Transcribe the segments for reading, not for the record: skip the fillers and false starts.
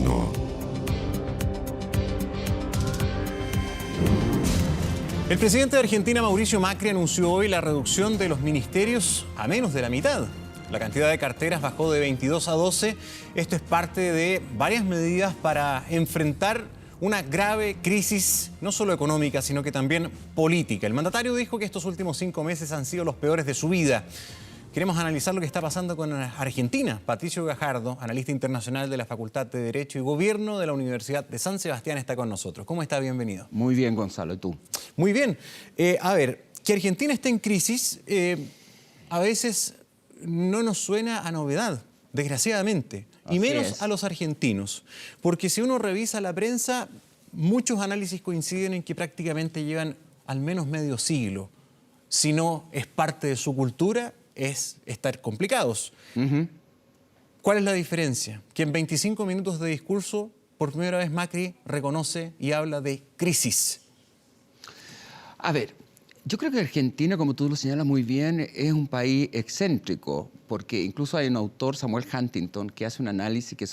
mano. El presidente de Argentina, Mauricio Macri, anunció hoy la reducción de los ministerios a menos de la mitad. La cantidad de carteras bajó de 22 a 12. Esto es parte de varias medidas para enfrentar una grave crisis, no solo económica, sino que también política. El mandatario dijo que estos últimos 5 meses han sido los peores de su vida. Queremos analizar lo que está pasando con Argentina. Patricio Gajardo, analista internacional de la Facultad de Derecho y Gobierno de la Universidad de San Sebastián, está con nosotros. ¿Cómo está? Bienvenido. Muy bien, Gonzalo. ¿Y tú? Muy bien. A ver, que Argentina esté en crisis a veces no nos suena a novedad, desgraciadamente. Y menos a los argentinos. Porque si uno revisa la prensa, muchos análisis coinciden en que prácticamente llevan al menos medio siglo. Si no es parte de su cultura, es estar complicados. ¿Cuál es la diferencia? Que en 25 minutos de discurso, por primera vez Macri reconoce y habla de crisis. A ver, yo creo que Argentina, como tú lo señalas muy bien, es un país excéntrico, porque incluso hay un autor, Samuel Huntington, que hace un análisis que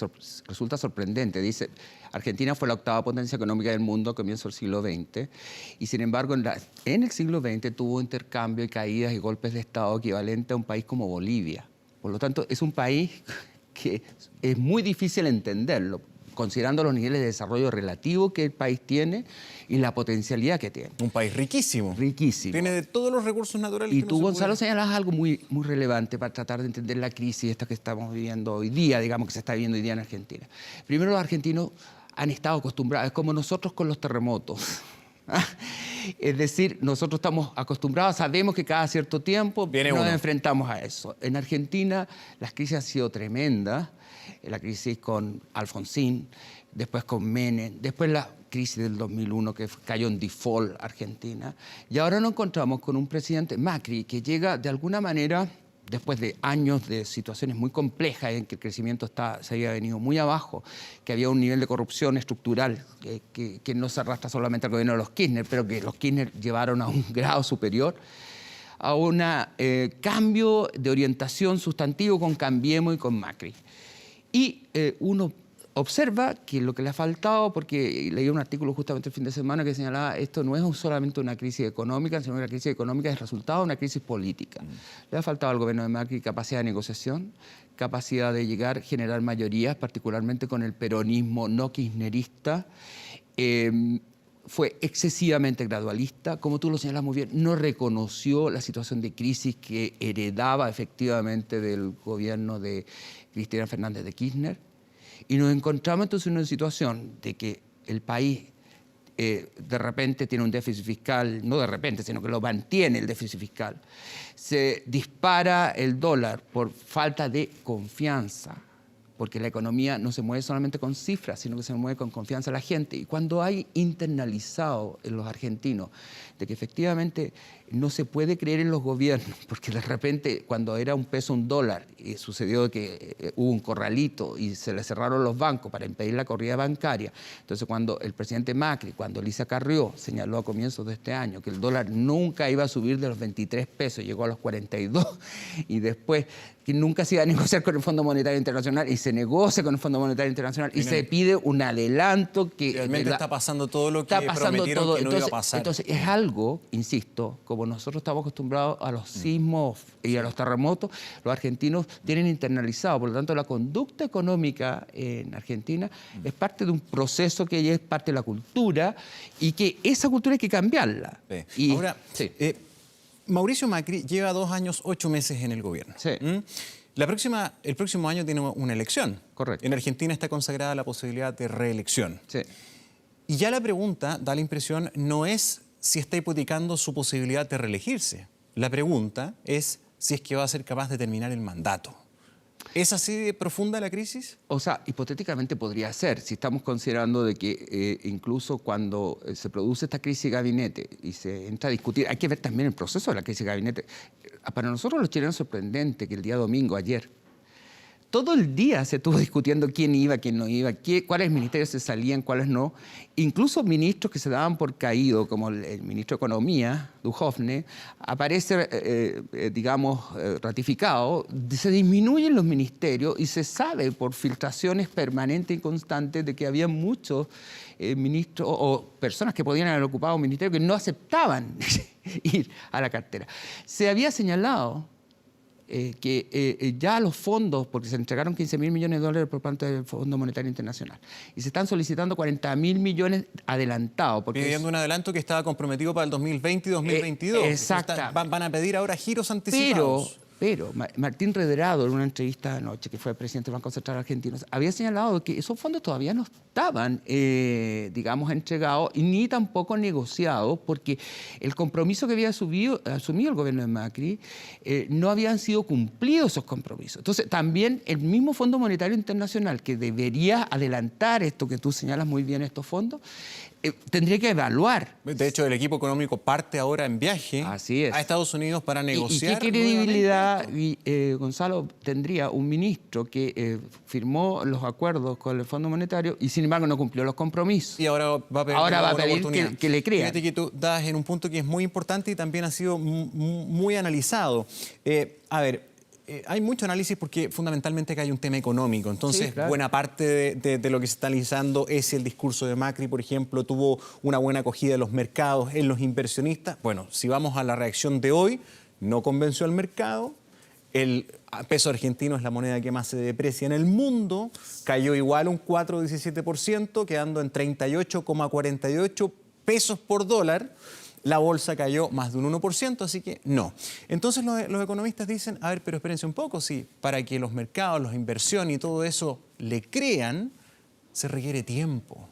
resulta sorprendente. Dice, Argentina fue la octava potencia económica del mundo a comienzos del siglo XX, y sin embargo en el siglo XX tuvo intercambio y caídas y golpes de Estado equivalente a un país como Bolivia. Por lo tanto, es un país que es muy difícil entenderlo, considerando los niveles de desarrollo relativo que el país tiene y la potencialidad que tiene. Un país riquísimo. Riquísimo. Tiene de todos los recursos naturales. Y tú, Gonzalo, señalas algo muy relevante para tratar de entender la crisis esta que estamos viviendo hoy día, digamos que se está viviendo hoy día en Argentina. Primero, los argentinos han estado acostumbrados, es como nosotros con los terremotos. Es decir, nosotros estamos acostumbrados, sabemos que cada cierto tiempo nos enfrentamos a eso. En Argentina las crisis han sido tremendas. La crisis con Alfonsín, después con Menem, después la crisis del 2001 que cayó en default Argentina. Y ahora nos encontramos con un presidente, Macri, que llega de alguna manera, después de años de situaciones muy complejas en que el crecimiento se había venido muy abajo, que había un nivel de corrupción estructural que no se arrastra solamente al gobierno de los Kirchner, pero que los Kirchner llevaron a un grado superior, a un cambio de orientación sustantivo con Cambiemos y con Macri. Y uno observa que lo que le ha faltado, porque leí un artículo justamente el fin de semana que señalaba esto no es solamente una crisis económica, sino que la crisis económica es resultado de una crisis política. Le ha faltado al gobierno de Macri capacidad de negociación, capacidad de llegar, generar mayorías, particularmente con el peronismo no kirchnerista. Fue excesivamente gradualista, como tú lo señalas muy bien, no reconoció la situación de crisis que heredaba efectivamente del gobierno de Cristina Fernández de Kirchner. Y nos encontramos entonces en una situación de que el país de repente tiene un déficit fiscal, no de repente, sino que lo mantiene el déficit fiscal. Se dispara el dólar por falta de confianza, porque la economía no se mueve solamente con cifras, sino que se mueve con confianza a la gente. Y cuando hay internalizado en los argentinos de que efectivamente no se puede creer en los gobiernos, porque de repente cuando era un peso un dólar, y sucedió que hubo un corralito y se le cerraron los bancos para impedir la corrida bancaria. Entonces cuando el presidente Macri, cuando Elisa Carrió señaló a comienzos de este año que el dólar nunca iba a subir de los 23 pesos, llegó a los 42, y después que nunca se iba a negociar con el Fondo Monetario Internacional, y se negocia con el Fondo Monetario Internacional, y se pide un adelanto que... Realmente está pasando todo lo que prometieron que no iba a pasar. Entonces es algo, insisto, como nosotros estamos acostumbrados a los sismos y a los terremotos, los argentinos tienen internalizado. Por lo tanto, la conducta económica en Argentina es parte de un proceso que ya es parte de la cultura, y que esa cultura hay que cambiarla. Y ahora, Mauricio Macri lleva 2 años, 8 meses en el gobierno. Sí. El próximo año tiene una elección. Correcto. En Argentina está consagrada la posibilidad de reelección. Sí. Y ya la pregunta, da la impresión, no es si está hipotecando su posibilidad de reelegirse. La pregunta es si es que va a ser capaz de terminar el mandato. ¿Es así de profunda la crisis? O sea, hipotéticamente podría ser, si estamos considerando de que incluso cuando se produce esta crisis de gabinete y se entra a discutir, hay que ver también el proceso de la crisis de gabinete. Para nosotros los chilenos es sorprendente que el día domingo, ayer, todo el día se estuvo discutiendo quién iba, quién no iba, cuáles ministerios se salían, cuáles no. Incluso ministros que se daban por caído, como el ministro de Economía, Duhovne, aparece, ratificado. Se disminuyen los ministerios y se sabe por filtraciones permanentes y constantes de que había muchos ministros o personas que podían haber ocupado un ministerio que no aceptaban ir a la cartera. Se había señalado que ya los fondos, porque se entregaron 15.000 millones de dólares por parte del Fondo Monetario Internacional, y se están solicitando 40.000 millones adelantados. Pidiendo un adelanto que estaba comprometido para el 2020 y 2022. Exacto. Van a pedir ahora giros anticipados. Pero Martín Redrado, en una entrevista anoche, que fue el presidente del Banco Central Argentino, había señalado que esos fondos todavía no estaban, entregados y ni tampoco negociados, porque el compromiso que había asumido el gobierno de Macri no habían sido cumplidos esos compromisos. Entonces, también el mismo Fondo Monetario Internacional, que debería adelantar esto que tú señalas muy bien, estos fondos, tendría que evaluar. De hecho, el equipo económico parte ahora en viaje a Estados Unidos para negociar. ¿Y qué credibilidad, Gonzalo, tendría un ministro que firmó los acuerdos con el Fondo Monetario y, sin embargo, no cumplió los compromisos? Y ahora va a pedir que le crean. Fíjate que tú das en un punto que es muy importante y también ha sido muy analizado. Hay mucho análisis porque fundamentalmente acá hay un tema económico. Entonces, sí, claro, buena parte de lo que se está analizando es el discurso de Macri, por ejemplo, tuvo una buena acogida de los mercados, en los inversionistas. Bueno, si vamos a la reacción de hoy, no convenció al mercado. El peso argentino es la moneda que más se deprecia en el mundo. Cayó igual un 4,17%, quedando en 38,48 pesos por dólar. La bolsa cayó más de un 1%, así que no. Entonces los economistas dicen, a ver, pero espérense un poco, sí, para que los mercados, las inversiones y todo eso le crean, se requiere tiempo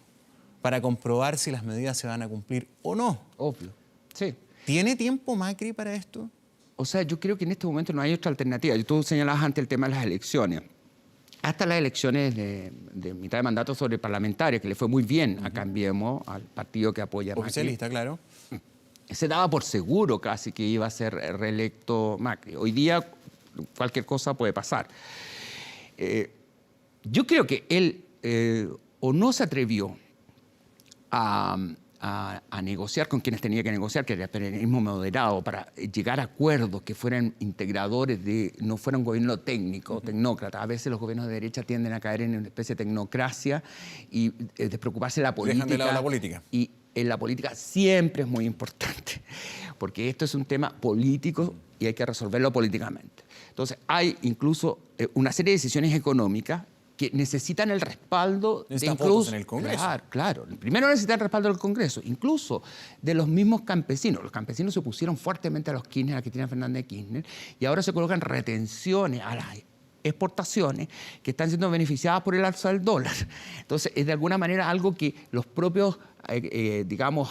para comprobar si las medidas se van a cumplir o no. Obvio, sí. ¿Tiene tiempo Macri para esto? O sea, yo creo que en este momento no hay otra alternativa. Tú señalabas antes el tema de las elecciones. Hasta las elecciones de mitad de mandato sobre parlamentarias, que le fue muy bien a Cambiemos, al partido que apoya a Macri. Oficialista, claro. Se daba por seguro casi que iba a ser reelecto Macri. Hoy día cualquier cosa puede pasar. Yo creo que él o no se atrevió a negociar con quienes tenía que negociar, que era el peronismo moderado, para llegar a acuerdos que fueran integradores, no fuera un gobierno técnico, tecnócrata. A veces los gobiernos de derecha tienden a caer en una especie de tecnocracia y despreocuparse de la política. Dejan de lado la política. Y en la política siempre es muy importante, porque esto es un tema político y hay que resolverlo políticamente. Entonces, hay incluso una serie de decisiones económicas que necesitan el respaldo de votos en el Congreso. Claro. Primero necesitan el respaldo del Congreso, incluso de los mismos campesinos. Los campesinos se opusieron fuertemente a los Kirchner, a Cristina Fernández de Kirchner, y ahora se colocan retenciones a las exportaciones que están siendo beneficiadas por el alza del dólar. Entonces, es de alguna manera algo que los propios,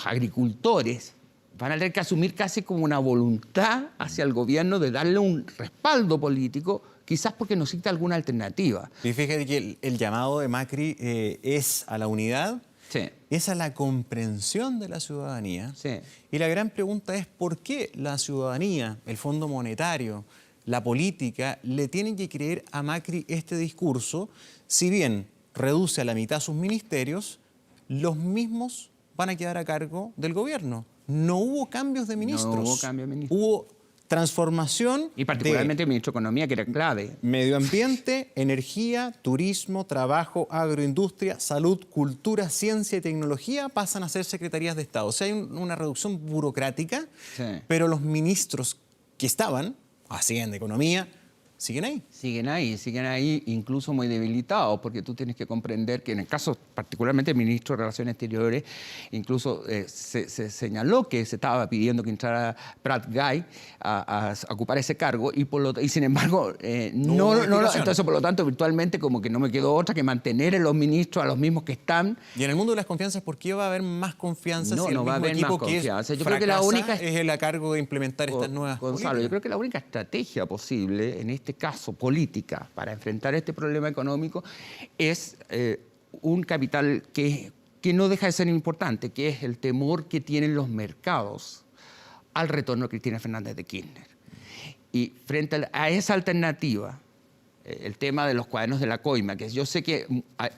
agricultores van a tener que asumir casi como una voluntad hacia el gobierno de darle un respaldo político, quizás porque necesita alguna alternativa. Y fíjate que el llamado de Macri es a la unidad, sí, es a la comprensión de la ciudadanía. Sí. Y la gran pregunta es por qué la ciudadanía, el Fondo Monetario, la política, le tienen que creer a Macri este discurso, si bien reduce a la mitad sus ministerios, los mismos van a quedar a cargo del gobierno. No hubo cambios de ministros. No hubo cambio de ministros. Hubo transformación. Y particularmente el ministro de Economía, que era clave. Medio ambiente, energía, turismo, trabajo, agroindustria, salud, cultura, ciencia y tecnología pasan a ser secretarías de Estado. O sea, hay una reducción burocrática, sí, pero los ministros que estaban, Hacienda, Economía, siguen ahí. Siguen ahí, incluso muy debilitados, porque tú tienes que comprender que en el caso particularmente del ministro de Relaciones Exteriores, incluso se señaló que se estaba pidiendo que entrara Prat Gai a ocupar ese cargo y sin embargo entonces por lo tanto virtualmente como que no me quedó otra que mantener en los ministros a los mismos que están. Y en el mundo de las confianzas, ¿por qué va a haber más confianza si el va a mismo haber equipo más que confianza? Yo fracasa creo que la única es el a cargo de implementar estas nuevas Gonzalo, políticas? yo creo que la única estrategia posible en este caso política para enfrentar este problema económico es un capital que no deja de ser importante, que es el temor que tienen los mercados al retorno de Cristina Fernández de Kirchner. Y frente a esa alternativa, el tema de los cuadernos de la coima, que yo sé que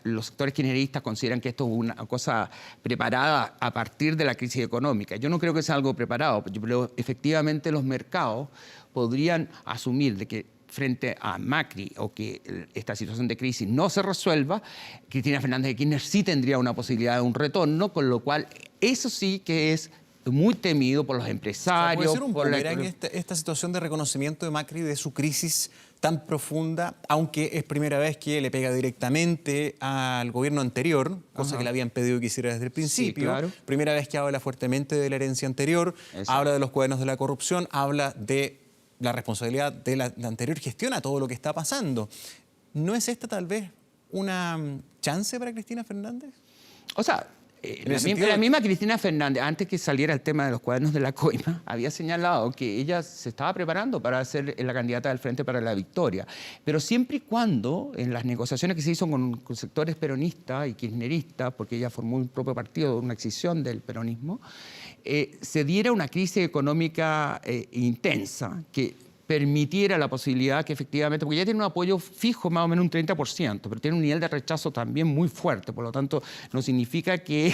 los sectores kirchneristas consideran que esto es una cosa preparada a partir de la crisis económica. Yo no creo que sea algo preparado, pero efectivamente los mercados podrían asumir de que frente a Macri o que esta situación de crisis no se resuelva, Cristina Fernández de Kirchner sí tendría una posibilidad de un retorno, con lo cual eso sí que es muy temido por los empresarios. ¿Puede ser un boomerang esta situación de reconocimiento de Macri de su crisis tan profunda, aunque es primera vez que le pega directamente al gobierno anterior, cosa que le habían pedido que hiciera desde el principio? Sí, claro. Primera vez que habla fuertemente de la herencia anterior, habla de los cuadernos de la corrupción, habla de la responsabilidad de la anterior gestión a todo lo que está pasando. ¿No es esta tal vez una chance para Cristina Fernández? O sea, la misma Cristina Fernández, antes que saliera el tema de los cuadernos de la coima, había señalado que ella se estaba preparando para ser la candidata del Frente para la Victoria. Pero siempre y cuando, en las negociaciones que se hizo con sectores peronistas y kirchneristas, porque ella formó un propio partido, una escisión del peronismo, se diera una crisis económica intensa que permitiera la posibilidad que efectivamente, porque ya tiene un apoyo fijo más o menos un 30%, pero tiene un nivel de rechazo también muy fuerte, por lo tanto no significa que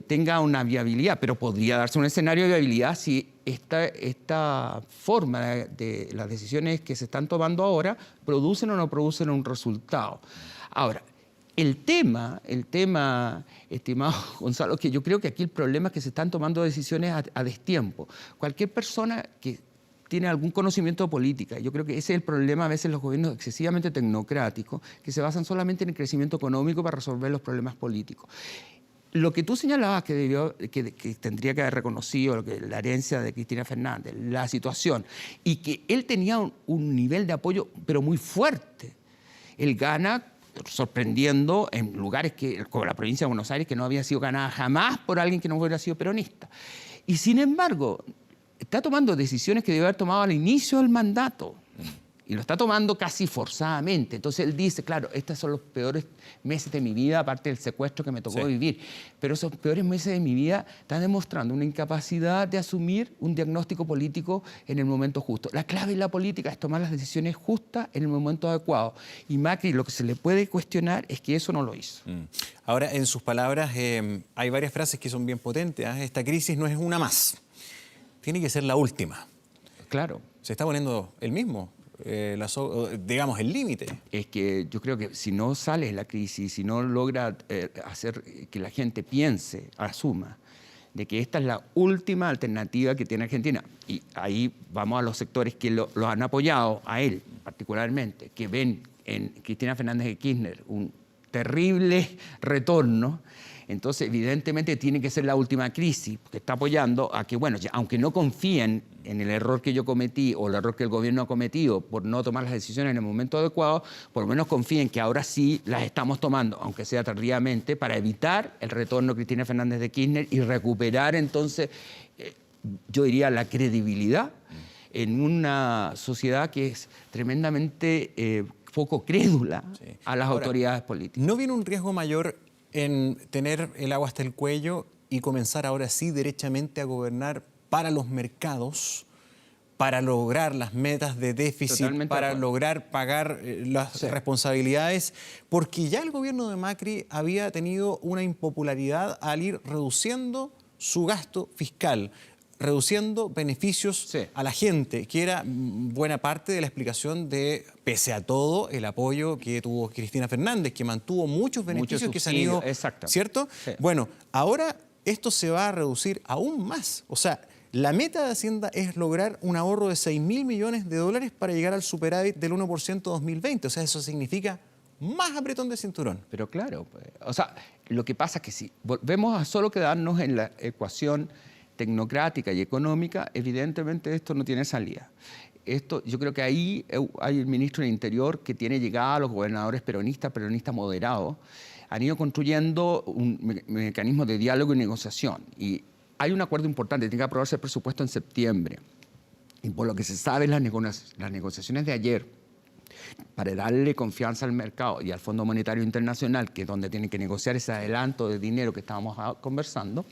tenga una viabilidad, pero podría darse un escenario de viabilidad si esta forma de las decisiones que se están tomando ahora producen o no producen un resultado. Ahora, el tema, estimado Gonzalo, que yo creo que aquí el problema es que se están tomando decisiones a destiempo. Cualquier persona que tiene algún conocimiento de política, yo creo que ese es el problema a veces los gobiernos excesivamente tecnocráticos, que se basan solamente en el crecimiento económico para resolver los problemas políticos. Lo que tú señalabas que tendría que haber reconocido la herencia de Cristina Fernández, la situación, y que él tenía un nivel de apoyo, pero muy fuerte. Él gana sorprendiendo en lugares como la provincia de Buenos Aires, que no había sido ganada jamás por alguien que no hubiera sido peronista. Y sin embargo, está tomando decisiones que debe haber tomado al inicio del mandato. Y lo está tomando casi forzadamente. Entonces él dice, claro, estos son los peores meses de mi vida, aparte del secuestro que me tocó vivir. Pero esos peores meses de mi vida están demostrando una incapacidad de asumir un diagnóstico político en el momento justo. La clave en la política es tomar las decisiones justas en el momento adecuado. Y Macri, lo que se le puede cuestionar es que eso no lo hizo. Ahora, en sus palabras, hay varias frases que son bien potentes. Esta crisis no es una más. Tiene que ser la última. Claro. Se está poniendo el mismo. Digamos, el límite. Es que yo creo que si no sale de la crisis, si no logra hacer que la gente piense, asuma, de que esta es la última alternativa que tiene Argentina, y ahí vamos a los sectores que lo han apoyado, a él particularmente, que ven en Cristina Fernández de Kirchner un terrible retorno. Entonces, evidentemente, tiene que ser la última crisis, porque está apoyando a que, bueno, aunque no confíen en el error que yo cometí o el error que el gobierno ha cometido por no tomar las decisiones en el momento adecuado, por lo menos confíen que ahora sí las estamos tomando, aunque sea tardíamente, para evitar el retorno de Cristina Fernández de Kirchner y recuperar entonces, yo diría, la credibilidad en una sociedad que es tremendamente poco crédula a las autoridades políticas. ¿No viene un riesgo mayor en tener el agua hasta el cuello y comenzar ahora sí derechamente a gobernar para los mercados, para lograr las metas de déficit, Totalmente para lograr pagar las responsabilidades? Porque ya el gobierno de Macri había tenido una impopularidad al ir reduciendo su gasto fiscal, reduciendo beneficios a la gente, que era buena parte de la explicación de, pese a todo, el apoyo que tuvo Cristina Fernández, que mantuvo muchos beneficios que se han ido, ¿cierto? Sí. Bueno, ahora esto se va a reducir aún más. O sea, la meta de Hacienda es lograr un ahorro de 6.000 millones de dólares para llegar al superávit del 1% 2020. O sea, eso significa más apretón de cinturón. Pero claro, pues, o sea, lo que pasa es que si volvemos a solo quedarnos en la ecuación tecnocrática y económica, evidentemente esto no tiene salida. Yo creo que ahí hay el ministro del Interior que tiene llegada a los gobernadores peronistas moderados, han ido construyendo un mecanismo de diálogo y negociación. Y hay un acuerdo importante, tiene que aprobarse el presupuesto en septiembre. Y por lo que se sabe, las negociaciones de ayer, para darle confianza al mercado y al Fondo Monetario Internacional, que es donde tienen que negociar ese adelanto de dinero que estábamos conversando,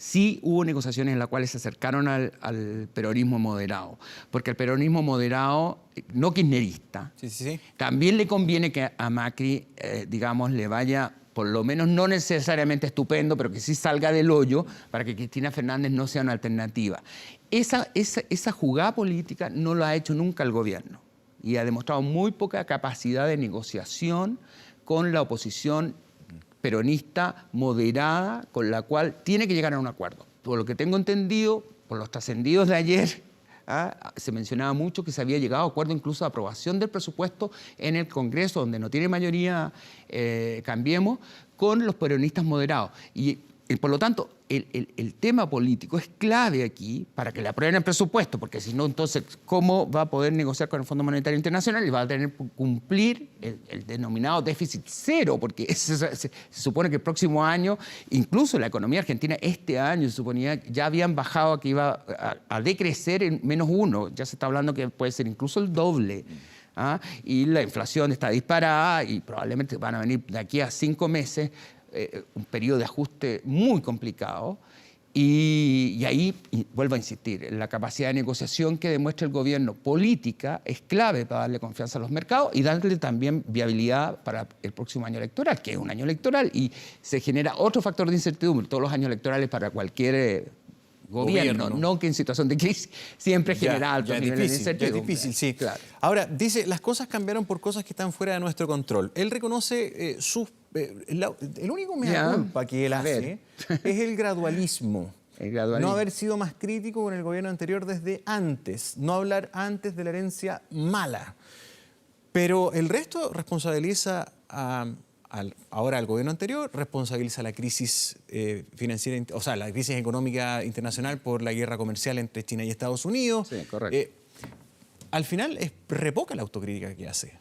Sí hubo negociaciones en las cuales se acercaron al peronismo moderado, porque el peronismo moderado, no kirchnerista, también le conviene que a Macri, digamos, le vaya por lo menos no necesariamente estupendo, pero que sí salga del hoyo para que Cristina Fernández no sea una alternativa. Esa jugada política no lo ha hecho nunca el gobierno y ha demostrado muy poca capacidad de negociación con la oposición peronista moderada, con la cual tiene que llegar a un acuerdo. Por lo que tengo entendido, por los trascendidos de ayer, se mencionaba mucho que se había llegado a acuerdo incluso de aprobación del presupuesto en el Congreso, donde no tiene mayoría Cambiemos, con los peronistas moderados. Y por lo tanto, el tema político es clave aquí para que le aprueben el presupuesto, porque si no, entonces, ¿cómo va a poder negociar con el Fondo Monetario Internacional? Y va a tener que cumplir el denominado déficit cero, porque se supone que el próximo año, incluso la economía argentina este año se suponía ya habían bajado, que iba a decrecer en -1, ya se está hablando que puede ser incluso el doble. Y la inflación está disparada y probablemente van a venir de aquí a 5 meses un periodo de ajuste muy complicado y ahí, vuelvo a insistir, la capacidad de negociación que demuestra el gobierno política es clave para darle confianza a los mercados y darle también viabilidad para el próximo año electoral, que es un año electoral, y se genera otro factor de incertidumbre. Todos los años electorales para cualquier gobierno, no que en situación de crisis siempre genera altos niveles de incertidumbre. Es difícil, sí. Claro. Ahora, dice, las cosas cambiaron por cosas que están fuera de nuestro control. Él reconoce el único mea culpa que él hace es el gradualismo. No haber sido más crítico con el gobierno anterior desde antes, no hablar antes de la herencia mala. Pero el resto responsabiliza ahora al gobierno anterior, responsabiliza la crisis financiera, o sea, la crisis económica internacional por la guerra comercial entre China y Estados Unidos. Sí, correcto. Al final es re poca la autocrítica que hace.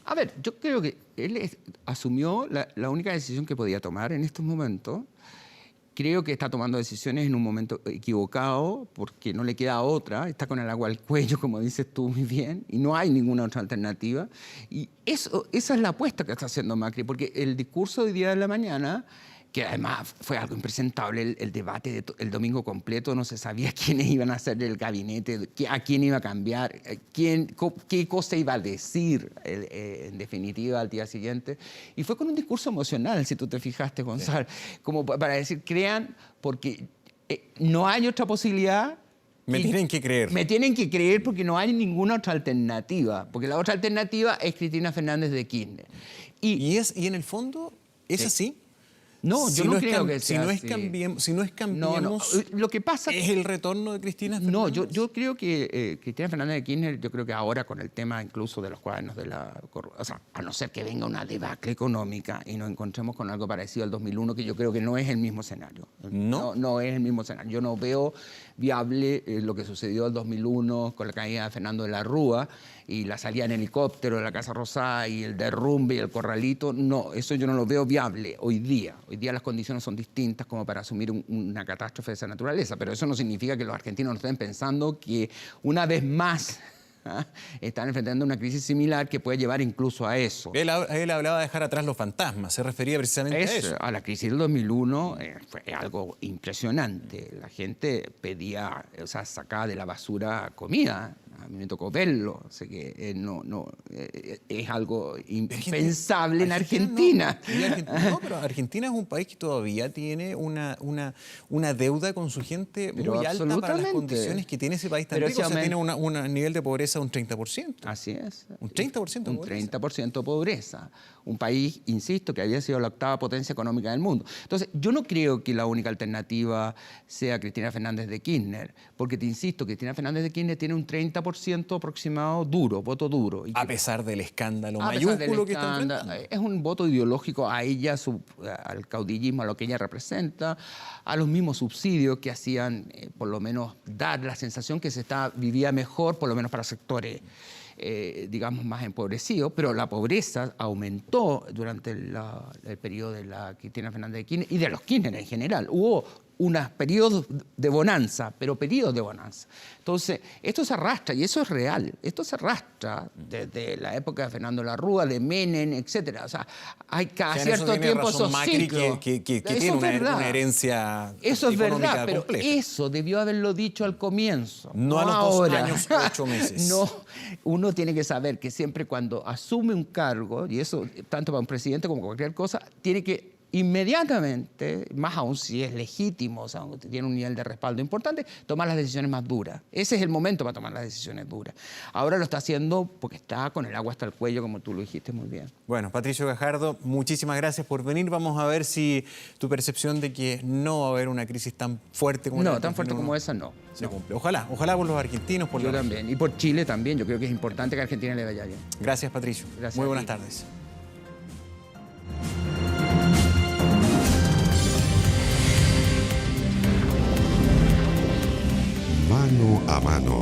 A ver, yo creo que él asumió la única decisión que podía tomar en estos momentos. Creo que está tomando decisiones en un momento equivocado porque no le queda otra, está con el agua al cuello, como dices tú muy bien, y no hay ninguna otra alternativa. Y esa es la apuesta que está haciendo Macri, porque el discurso de hoy día de la mañana, que además fue algo impresentable, el debate el domingo completo, no se sabía quiénes iban a ser el gabinete, a quién iba a cambiar, qué cosa iba a decir en definitiva al día siguiente. Y fue con un discurso emocional, si tú te fijaste, Gonzalo, como para decir, crean, porque no hay otra posibilidad. Me tienen que creer. Me tienen que creer porque no hay ninguna otra alternativa, porque la otra alternativa es Cristina Fernández de Kirchner. ¿Y en el fondo es así? No, yo no creo que sea así. Si no es Cambiemos, no. Lo que pasa ¿es el retorno de Cristina Fernández? No, yo creo que Cristina Fernández de Kirchner, yo creo que ahora con el tema incluso de los cuadernos de la corrupción, o sea, a no ser que venga una debacle económica y nos encontremos con algo parecido al 2001, que yo creo que no es el mismo escenario. No es el mismo escenario. Yo no veo viable lo que sucedió en 2001 con la caída de Fernando de la Rúa y la salida en helicóptero de la Casa Rosada y el derrumbe y el corralito. No, eso yo no lo veo viable hoy día. Hoy día las condiciones son distintas como para asumir una catástrofe de esa naturaleza, pero eso no significa que los argentinos no estén pensando que una vez más están enfrentando una crisis similar que puede llevar incluso a eso. Él hablaba de dejar atrás los fantasmas, se refería precisamente a eso. A la crisis del 2001 fue algo impresionante. La gente pedía, o sea, sacaba de la basura comida. A mí me tocó verlo, así que es algo impensable en Argentina. No, pero Argentina es un país que todavía tiene una deuda con su gente muy alta para las condiciones que tiene ese país tan rico. O sea, tiene un nivel de pobreza de un 30%. Así es. Un 30% de pobreza. Un 30% de pobreza. Un país, insisto, que había sido la octava potencia económica del mundo. Entonces, yo no creo que la única alternativa sea Cristina Fernández de Kirchner, porque te insisto, Cristina Fernández de Kirchner tiene un 30% aproximado duro, voto duro. A pesar del escándalo mayúsculo que está enfrentando. Es un voto ideológico a ella, al caudillismo, a lo que ella representa, a los mismos subsidios que hacían, por lo menos, dar la sensación que vivía mejor, por lo menos para sectores digamos, más empobrecidos, pero la pobreza aumentó durante el periodo de la Cristina Fernández de Kirchner y de los Kirchner en general. Hubo unos periodos de bonanza, pero periodos de bonanza. Entonces, esto se arrastra, y eso es real, esto se arrastra desde la época de Fernando Larrúa, de Menem, etcétera. O sea, hay cada cierto tiempo esos ciclos. Que tiene una herencia eso es económica verdad, pero compleja. eso debió haberlo dicho al comienzo. No a los ahora. 2 años, 8 meses. No, uno tiene que saber que siempre cuando asume un cargo, y eso tanto para un presidente como cualquier cosa, tiene que inmediatamente, más aún si es legítimo, o sea, tiene un nivel de respaldo importante, tomar las decisiones más duras. Ese es el momento para tomar las decisiones duras. Ahora lo está haciendo porque está con el agua hasta el cuello, como tú lo dijiste muy bien. Bueno, Patricio Gajardo, muchísimas gracias por venir. Vamos a ver si tu percepción de que no va a haber una crisis tan fuerte como No, tan fuerte como esa no. Se cumple. Ojalá por los argentinos, por Yo la también. Y por Chile también. Yo creo que es importante que a Argentina le vaya bien. Gracias, Patricio. Gracias Muy a buenas ti. tardes. Mano a mano.